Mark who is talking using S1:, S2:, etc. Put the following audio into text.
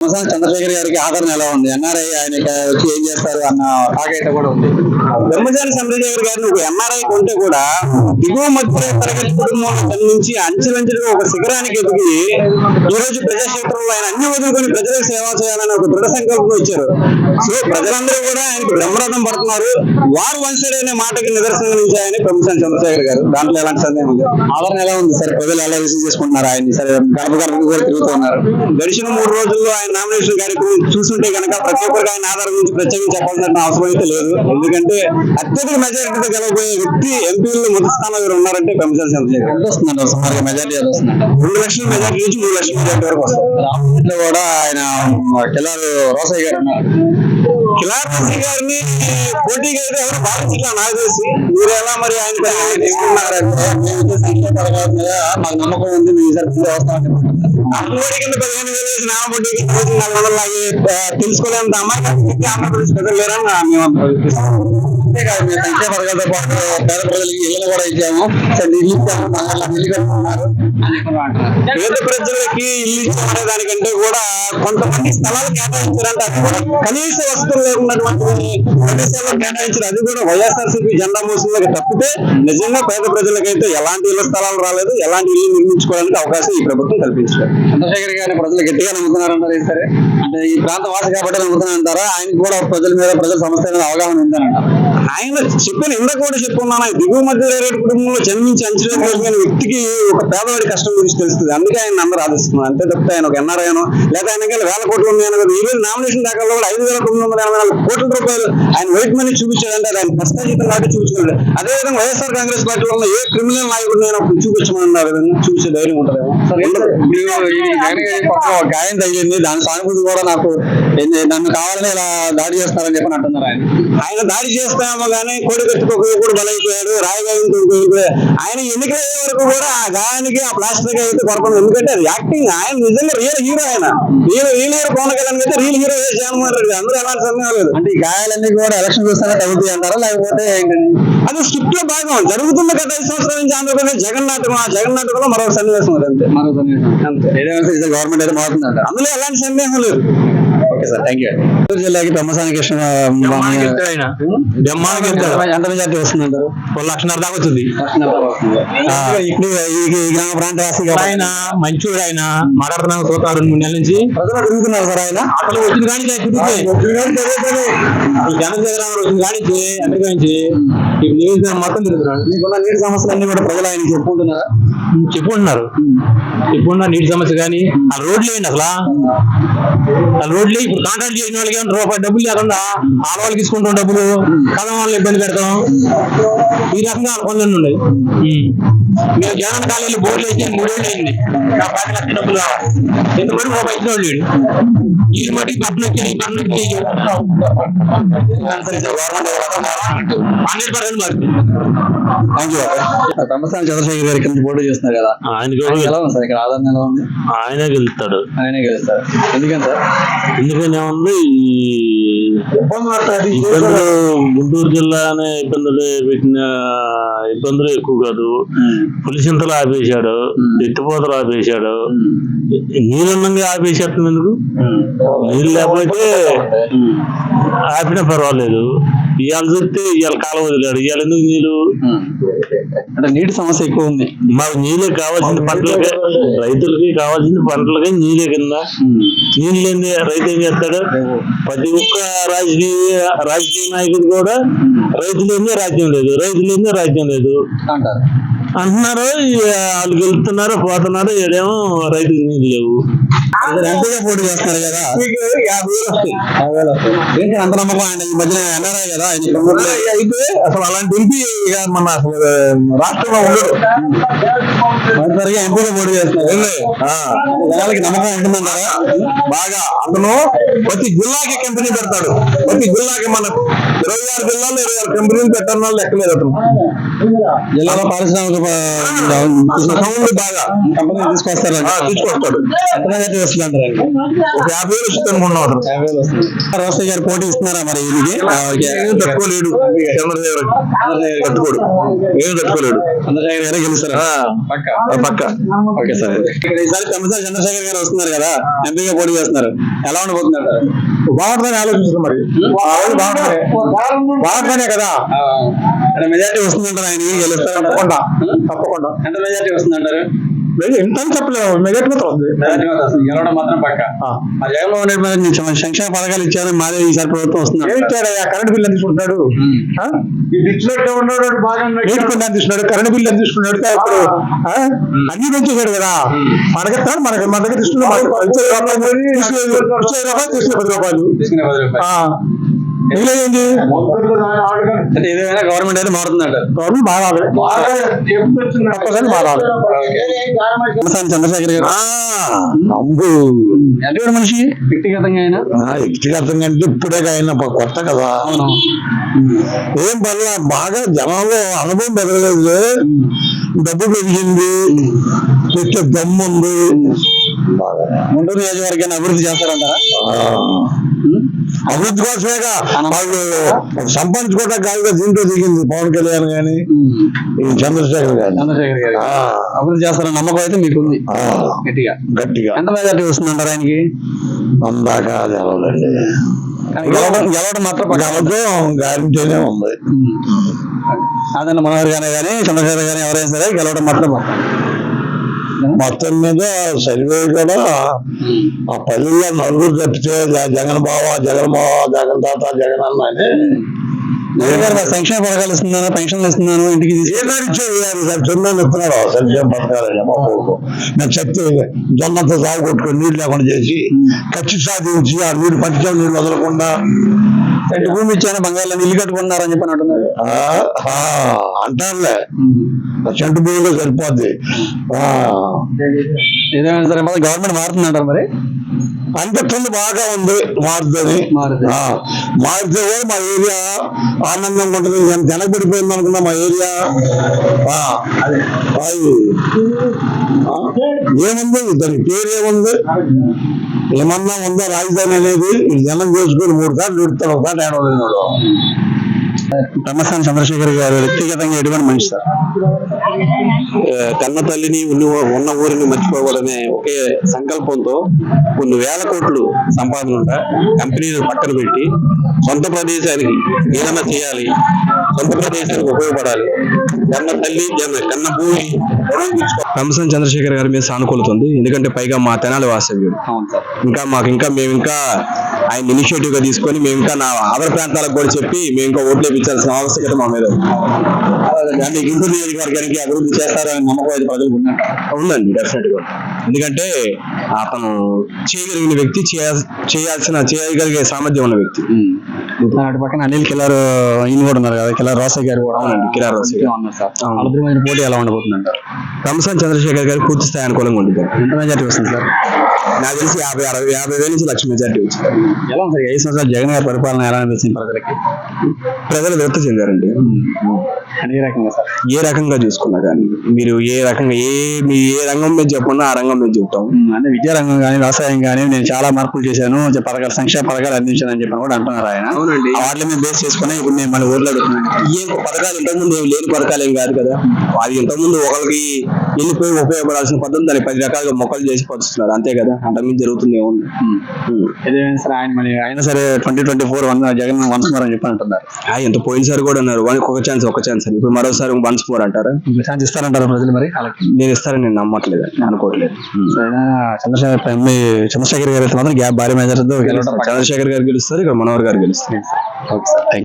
S1: చంద్రశేఖర్ గారికి ఆదరణ ఎలా ఉంది? ఎన్ఆర్ఐ ఆయన వచ్చి ఏం చేస్తారు అన్న టాక్ అయితే కూడా ఉంది.
S2: బ్రహ్మచారి చంద్రశేఖర్ గారిని ఒక ఎన్ఆర్ఐ కొంటే కూడా దిగువ మధ్య తరగతి కుటుంబంలో జన్మించి అంచెలంచెలుగా ఒక శిఖరానికి ఎదిగి ఈ రోజు ప్రజాక్షేత్రంలో ఆయన అన్ని వదులుకొని ప్రజలకు సేవ చేయాలని ఒక దృఢ సంకల్పం ఇచ్చారు. సో ప్రజలందరూ కూడా ఆయనకు బ్రహ్మరథం పడుతున్నారు. వారు వన్సైడ్ అనే మాటకి నిదర్శనం ఇచ్చాయని బ్రహ్మచారి చంద్రశేఖర్ గారు. దాంట్లో ఎలాంటి సందేహం ఉంది.
S1: ఆదరణ ఎలా ఉంది సార్? ప్రజలు ఎలా రిసీవ్ చేసుకుంటున్నారు ఆయన్ని? సరే, గడప గడపకు కూడా తిరుగుతూ ఉన్నారు.
S2: గడిచిన 3 రోజుల్లో ఆయన నామినేషన్ కార్యక్రమం చూస్తుంటే కనుక ప్రతి ఒక్కరికి ఆయన ఆధారం గురించి ప్రత్యేకంగా చెప్పాల్సిన అవసరం అయితే లేదు. ఎందుకంటే అత్యధిక మెజారిటీతో గెలవబోయే వ్యక్తి ఎంపీలు మొదటి స్థానంలో ఉన్నారంటే బ్రహ్మచారి చంద్రశేఖర్.
S1: ఎంత వస్తుందండి సుమారుగా మెజారిటీ?
S2: 2 లక్షల మెజారిటీ నుంచి 3 లక్షల మెజారిటీ వరకు వస్తారు.
S1: రామచంద్ర కూడా ఆయన కిలారు రోసయ్య గారు
S2: కిలార్ రోసయ్య గారిని పోటీగా అయితే ఎవరు భావించట్లా నాకు తెలిసి. మీరు ఎలా మరి ఆయన తీసుకున్నారంటే
S1: సంక్షేమ పథకాల మీద మాకు నమ్మకం ఉంది, మీ ఈసారి వస్తామని
S2: అమ్మఒడి కింద 15,000 వేసి నామబొడ్డి 400 లాగే తెలుసుకోలేంత అమ్మాయి ఆంధ్రప్రదేశ్ ప్రజలు లేరని మేము
S1: అంతేకాదు, మేము సంక్షేమ పథకాలతో పాటు పేద ప్రజలకి ఇళ్లను కూడా ఇచ్చాము, ఇల్లు ఇచ్చాము, ఇల్లు కట్టుకున్నారు అని అంటున్నారు.
S2: పేద ప్రజలకి ఇల్లు ఇచ్చామనే దానికంటే కూడా కొంతమంది స్థలాలు కేటాయించారంటే అది కూడా కనీస వసతులు లేకున్నటువంటి ప్రదేశాల్లో కేటాయించారు. అది కూడా వైఎస్ఆర్సీపీ జెండా మోసంలోకి తప్పితే నిజంగా పేద ప్రజలకైతే ఎలాంటి ఇళ్ల స్థలాలు రాలేదు, ఎలాంటి ఇల్లు నిర్మించుకోవడానికి అవకాశం ఈ ప్రభుత్వం కల్పించారు.
S1: చంద్రశేఖర్ గారిని ప్రజలు గట్టిగా నమ్ముతున్నారంటారు. సరే, అంటే ఈ ప్రాంత వాసి కాబట్టి నమ్ముతున్నారంటారా? ఆయనకి కూడా ప్రజల మీద, ప్రజల సమస్య మీద అవగాహన ఉందనంటారు.
S2: ఆయన చెప్పిన ఇందాక కూడా చెప్పుకున్నాను, దిగువ మధ్య రేటు కుటుంబంలో జన్మించి అంచనా కలిగిన వ్యక్తికి ఒక పేదవాడి కష్టం గురించి తెలుస్తుంది. అందుకే ఆయన అందరూ ఆదిస్తున్నారు. అంతే తప్పితే ఆయన ఒక ఎన్ఆర్ఐనో లేదా ఆయనకి 1,000 కోట్లు ఉన్నాయని కదా. ఈ రోజు నామినేషన్ దాఖల్లో కూడా 5,984 కోట్ల రూపాయలు ఆయన వైట్ మనీ చూపించాడంటే ఆయన ప్రస్తాజితం నాటి చూపించగలడు. అదేవిధంగా వైఎస్ఆర్ కాంగ్రెస్ పార్టీలో ఉన్న ఏ క్రిమినల్ నాయకుడు నేను చూపించమన్నారు చూపించే ధైర్యం ఉంటుందేమో.
S1: గాయం తగిలింది, దాని సానుభూతి కూడా నాకు నన్ను కావాలని ఇలా దాడి చేస్తారని చెప్పని అంటున్నారు.
S2: ఆయన దాడి చేస్తామో కానీ కోడి కట్టుకు ఒక యువకుడు బలైపోయాడు, రాయగాయంతో ఆయన ఎన్నికలయ్యే వరకు కూడా ఆ గాయానికి ఆ ప్లాస్టిక్ అయితే కొరకదు. ఎందుకంటే అది యాక్టింగ్. ఆయన నిజంగా రియల్ హీరో. ఆయన రియల్ హీరో పవన్ కళ్యాణ్ అయితే రియల్ హీరో జగన్మోహన్ రెడ్డి. అందరూ ఎలాంటి సందేహం లేదు.
S1: అంటే ఈ గాయాలన్నీ కూడా ఎలక్షన్ చూస్తానే తగ్గుతాయి అంటారా, లేకపోతే
S2: అది స్క్రిప్ట్ లో భాగం జరుగుతున్న గత 5 సంవత్సరాల నుంచి ఆంధ్రప్రదేశ్ జగన్నాటకం. ఆ జగన్నాటకంలో మరో సన్నివేశం అంతే.
S1: గవర్నమెంట్ అయితే మారుతుందంట,
S2: అందులో ఎలాంటి సందేహం లేదు.
S1: Okay sir, thank you. Chittoor జిల్లాకి బ్రహ్మసాని కృష్ణ ఎంత మెజార్టీ వస్తుందంటారు?
S3: 1,00,000 దాకా వచ్చింది.
S1: ఇప్పుడు ఈ గ్రామ ప్రాంతవాసి
S3: ఆయన మంచోడు. ఆయన మాట్లాడుతున్నాను 3 నెలల నుంచి
S1: ప్రజలు తిరుగుతున్నారు సార్. ఆయన
S3: అసలు వచ్చిన కానీ జనజగన్ వచ్చిన కానించి అమెరికా నుంచి నియోజకవర్గం మొత్తం తిరుగుతున్నాడు.
S1: మీకున్న నీటి సమస్యలన్నీ కూడా ప్రజలు ఆయన చెప్పుకుంటున్నారు.
S3: నీటి సమస్య కానీ ఆ రోడ్లు ఏంటి అసలు? ఆ రోడ్లు ఇప్పుడు కాంట్రాక్ట్ చేసిన వాళ్ళకి రూపాయి డబ్బులు లేకుండా ఆడవాళ్ళకి తీసుకుంటాం డబ్బులు, కథం వాళ్ళని ఇబ్బంది పెడతాం. ఈ రకంగా పనులన్నీ ఉన్నాయి. మేము జగన్ కాలేజీలో బోర్డులు వేసి 3 ఏళ్ళు అయింది. 10 లక్షల డబ్బులు కావాలి. ఎందుకంటే రూపాయి ఇచ్చిన వాళ్ళు ఈ మట్టి పట్టణ 100% మారుతుంది.
S1: బ్రహ్మసాని చంద్రశేఖర్ గారి కింద పోటీ చేస్తున్నారు కదా,
S3: ఆయనకి
S1: ఎలా ఉంది సార్? ఇక్కడ ఆదరణ ఎలా ఉంది?
S3: ఆయనే గెలుస్తాడు.
S1: ఆయనే గెలుస్తారు. ఎందుకని సార్?
S3: ఎందుకని ఏముంది, ఇబ్బందులు గుంటూరు జిల్లా అనే ఇబ్బందులు పెట్టిన ఇబ్బందులు ఎక్కువ కాదు. పులిసింతలు ఆపేశాడు, ఎత్తిపోతలు ఆపేశాడు. నీళ్ళన్నంగా ఆపేసేస్తాం ఎందుకు? నీళ్ళు లేకపోతే ఆపినా పర్వాలేదు. ఇవాళ చూస్తే ఇవాళ కాలం వదిలాడు. ఇవాళ ఎందుకు నీళ్ళు?
S1: అంటే నీటి సమస్య ఎక్కువ ఉంది.
S3: మాకు నీళ్ళే కావాల్సింది పంటలకే, రైతులకి కావాల్సింది పంటలకే నీళ్ళే కింద. నీళ్ళు లేని రైతు ఏం చేస్తాడు? ప్రతి ఒక్క రాజకీయ నాయకుడు కూడా రైతులేందే రాజ్యం లేదు, రైతులేందే రాజ్యం లేదు అంటున్నారు. వాళ్ళు గెలుస్తున్నారు, పోతున్నారు. ఏడేమో రైతులు నీళ్ళు లేవు.
S1: ఎంపీగా పోటీ చేస్తారు కదా,
S2: 50,000 వస్తాయి.
S1: ఏంటి అంత నమ్మకం? ఆయన ఈ మధ్యన ఎన్ఆర్ఐ కదా ఆయన
S2: అయితే అసలు అలాంటి ఎంపీ మన అసలు రాష్ట్రంలో ఉండడు.
S1: సరిగా ఎంపీగా పోటీ చేస్తున్నారు.
S2: జనాలకి నమ్మకం ఉంటుందంటారా? బాగా. అతను ప్రతి జిల్లాకి కంపెనీ పెడతాడు. ప్రతి జిల్లాకి మన 26 జిల్లాలో 26 కంపెనీలు పెట్టడం వల్ల లెక్కలేదు. అతను
S1: జిల్లాలో పారిశ్రామిక
S2: బాగా
S1: కంపెనీ తీసుకొస్తాడు.
S2: తీసుకొస్తాడు. మెజార్టీ వస్తుంది అంటారు?
S3: ఒక 50,000 వస్తుంది అనుకున్నాడు.
S2: రోసయ్య గారు పోటీ ఇస్తున్నారా మరి ఇది?
S3: ఏం తట్టుకోలేడు చంద్రశేఖర్ తట్టుకోడు, ఏం తట్టుకోలేడు.
S2: చంద్రశేఖర్ గారే గెలుస్తారా?
S3: పక్క.
S2: Okay sir. ఇక్కడ ఈసారి తమిళసారి చంద్రశేఖర్ గారు వస్తున్నారు కదా, ఎంపీగా పోటీ చేస్తున్నారు, ఎలా ఉండబోతున్నారు?
S3: బాగుంటుందని ఆలోచిస్తున్నారు మరి. బాగుంటుందనే కదా.
S2: మెజార్టీ వస్తుందంటారు, ఆయనకి గెలుస్తారంటారు?
S3: తప్పకుండా.
S2: ఎంత మెజార్టీ వస్తుందంటారు?
S3: ఎంత చెప్పలేము, మెజార్టీ మాత్రం ఉంది.
S2: గెలవడం మాత్రం పక్క. మరి జగన్మోహన్ రెడ్డి మీద సంక్షేమ పథకాలు ఇచ్చారు, మాదే ఈసారి ప్రభుత్వం వస్తున్నారు.
S3: ఏమిచ్చాడయ్యా? కరెంట్ బిల్ ఎంత తీసుకుంటున్నాడు? ఇచ్చినట్టు ఉన్నాడు, బాగా నీటి బిల్ ఎంత తీసుకున్నాడు, కరెంట్ బిల్ ఎంత తీసుకున్నాడు, ఇప్పుడు అన్ని పెంచేశాడు కదా. మనకెత్తాడు, మన దగ్గర తీసుకున్నాడు 10 రూపాయలు. మిగిలేంటి?
S2: ఏదైనా గవర్నమెంట్ అయితే మారుతుందంటారు.
S3: గవర్నమెంట్ మారాలి, తప్పనిసరి మారాలి.
S2: చంద్రశేఖర్ గారు ఎటువంటి మనిషి వ్యక్తిగతంగా అయినా?
S3: వ్యక్తిగతంగా అంటే ఇప్పుడే ఆయన కొత్త కదా, ఏం పర్లా, బాగా జనంలో అనుభవం పెరగలేదు, డబ్బు పెరిగింది, తెచ్చే దమ్ము ఉంది.
S2: గుంటూరు నియోజకవర్గాన్ని అభివృద్ధి చేస్తారంటారా?
S3: అభివృద్ధి కోసమేగా వాళ్ళు సంపాదించుకోవడానికి కాదుగా దీంట్లో దిగింది పవన్ కళ్యాణ్ గాని ఈ చంద్రశేఖర్ గాని.
S2: అభివృద్ధి చేస్తారని నమ్మకం అయితే మీకుంది గట్టిగా. ఎంత మెజార్టీ వస్తుందంటారు ఆయనకి?
S3: అందాక తెలవదండి,
S2: గెలవడం మాత్రం
S3: గ్యారంటీనే ఉంది.
S2: అదన్న మనోహర్ గానే కానీ చంద్రశేఖర్ గానీ ఎవరైనా సరే గెలవడం మాత్రం
S3: మొత్తం మీద సర్వే కూడా ఆ పల్లెల్లో నలుగురు తప్పితే జగన్ బావ, జగన్ మావ, జగన్ తాత, జగన్ అన్న అని
S2: సంక్షేమ పథకాలు ఇస్తున్నాను, పెన్షన్లు ఇస్తున్నాను, ఇంటికి
S3: జొన్నలు ఇస్తున్నాడు సంక్షేమ పథకాలు. మా ఊళ్ళో మేము చెప్తే జొన్నంతా సాగు కొట్టుకొని నీళ్ళు లేకుండా చేసి ఖర్చు సాధించి ఆ నీళ్ళు పంచం నీళ్ళు వదలకుండా
S2: చెట్టు భూమి ఇచ్చాను, బంగాళలో ఇల్లు కట్టుకున్నారని చెప్పి అంటున్నారు.
S3: అంటారులే, చెట్టు భూమిలో సరిపోద్ది.
S2: ఏదైనా సరే గవర్నమెంట్ మారుతుందంటారు మరి?
S3: అంతట్టుంది బాగా ఉంది, మారుతుంది. మారితే కూడా మా ఏరియా ఆనందంగా ఉంటుంది. వెనకబడిపోయింది అనుకున్నా మా ఏరియా. ఏముంది దాని పేరు ఏముంది, ఏమన్నా ఉందా రాజధాని అనేది? జనం చేసుకుని 3 సార్లు పెడతాడు, ఒకసారి ఏడవలేనాడు.
S2: బ్రహ్మస్థానం చంద్రశేఖర్ గారు వ్యక్తిగతంగా ఎటువంటి మనిషి సార్?
S1: కన్న తల్లిని ఉన్న ఊరిని మర్చిపోకూడదనే ఒకే సంకల్పంతో కొన్ని వేల కోట్లు సంపాదన ఉంటా కంపెనీలు పక్కన పెట్టి సొంత ప్రదేశానికి ఏదన్నా చేయాలి, సొంత ప్రదేశానికి ఉపయోగపడాలి, కన్న తల్లి కన్న భూమి. బ్రహ్మస్థానం చంద్రశేఖర్ గారి మీద సానుకూలత ఉంది, ఎందుకంటే పైగా మా తెనాలి వాస్తవ్యుడు. మేము ఇంకా ఆయన ఇనిషియేటివ్ గా తీసుకొని మేము ఇంకా నా ఆంధ్ర ప్రాంతాలకు కూడా చెప్పి మేము ఇంకా ఓట్లు వేయించాల్సిన ఆవశ్యకత మా మీద అంటే గుంటూరు నియోజకవర్గానికి అభివృద్ధి చేస్తారని నమ్మకం అయితే ప్రజలకు ఉందండి, డెఫినెట్ గా. ఎందుకంటే అతను చేయగలిగిన వ్యక్తి, చేయగలిగే సామర్థ్యం ఉన్న వ్యక్తి.
S2: అటు పక్కన అనిల్ కిలార్ ఈయన కూడా ఉన్నారు కదా, కిలార్ రోసయ్య గారు కూడా.
S1: అవునండి, కిలార్ రోసయ్య
S2: గారు. పోటీ ఎలా ఉండబోతుంది అంటారు?
S1: బ్రహ్మస్థానం చంద్రశేఖర్ గారికి పూర్తి స్థాయి అనుకూలంగా ఉంటుంది.
S2: ఎంత మెజార్టీ వస్తుంది సార్?
S1: నాకు తెలిసి 50,000 నుంచి 1,00,000 మెజార్టీ వచ్చింది.
S2: ఎలా ఉంది 5 సంవత్సరాలు జగన్ గారి పరిపాలన ఎలా అనిపిస్తుంది ప్రజలకి?
S1: ప్రజలు వ్యక్తి చెందారండి.
S2: ఏ రకంగా సార్?
S1: ఏ రకంగా చూసుకున్నా కానీ మీరు ఏ రంగం మీద చెప్పకుండా ఆ రంగం మీద చెప్తాం.
S2: అంటే విద్యారంగం కానీ వ్యవసాయం కానీ నేను చాలా మార్పులు చేశాను, పథకాలు సంక్షేమ పథకాలు అందించాను అని చెప్పి కూడా అంటున్నారు ఆయన.
S1: అవునండి,
S2: వాటి మీద బేస్ చేసుకుని ఇప్పుడు నేను మళ్ళీ ఊర్లో
S1: ఏం పథకాలు ఇంతకుముందు ఏమి లేని పథకాలు ఏం కాదు కదా. అది ఇంతకుముందు ఒకరికి వెళ్ళిపోయి ఉపయోగపడాల్సిన పద్ధతి దాన్ని 10 రకాలుగా మొక్కలు చేసి పరుస్తున్నారు, అంతే కదా. అంతకుమించి జరుగుతుంది ఏముంది.
S2: ఏదైనా సరే ఆయన సరే 2024 జగన్ వన్స్ మోర్ అని చెప్పి అంటున్నారు.
S1: ఎంత పోయినసారి కూడా అన్నారు ఒక ఛాన్స్ అని, ఇప్పుడు మరోసారి వన్స్ మోర్ అంటారా?
S2: ఛాన్స్ ఇస్తారంటారు ప్రజలు మరి?
S1: నేను ఇస్తారని నేను నమ్మట్లేదు, అనుకోవట్లేదు.
S2: చంద్రశేఖర్ గారు అయితే మాత్రం భారీ మెజార్టీతో
S1: చంద్రశేఖర్ గారు గెలుస్తారు, ఇక్కడ మనోహర్ గారు గెలుస్తారు.